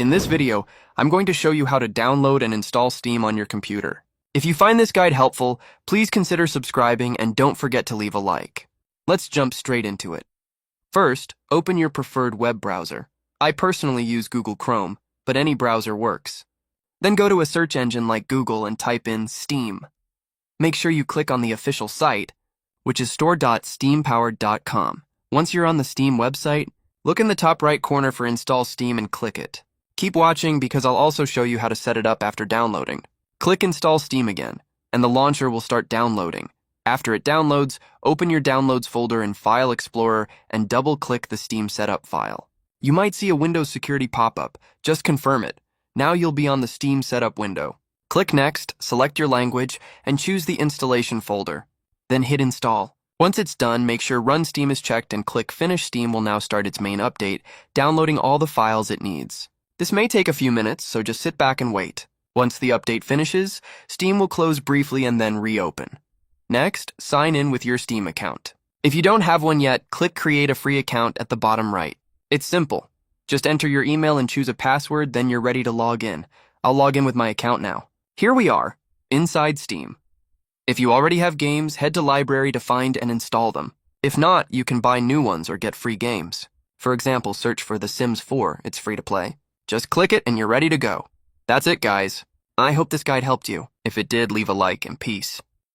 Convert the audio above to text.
In this video, I'm going to show you how to download and install Steam on your computer. If you find this guide helpful, please consider subscribing and don't forget to leave a like. Let's jump straight into it. First, open your preferred web browser. I personally use Google Chrome, but any browser works. Then go to a search engine like Google and type in Steam. Make sure you click on the official site, which is store.steampowered.com. Once you're on the Steam website, look in the top right corner for Install Steam and click it. Keep watching because I'll also show you how to set it up after downloading. Click Install Steam again, and the launcher will start downloading. After it downloads, open your Downloads folder in File Explorer and double-click the Steam setup file. You might see a Windows security pop-up. Just confirm it. Now you'll be on the Steam setup window. Click Next, select your language, and choose the installation folder. Then hit Install. Once it's done, make sure Run Steam is checked and click Finish. Steam will now start its main update, downloading all the files it needs. This may take a few minutes, so just sit back and wait. Once the update finishes, Steam will close briefly and then reopen. Next, sign in with your Steam account. If you don't have one yet, click Create a free account at the bottom right. It's simple. Just enter your email and choose a password, then you're ready to log in. I'll log in with my account now. Here we are, inside Steam. If you already have games, head to Library to find and install them. If not, you can buy new ones or get free games. For example, search for The Sims 4, it's free to play. Just click it and you're ready to go. That's it, guys. I hope this guide helped you. If it did, leave a like and peace.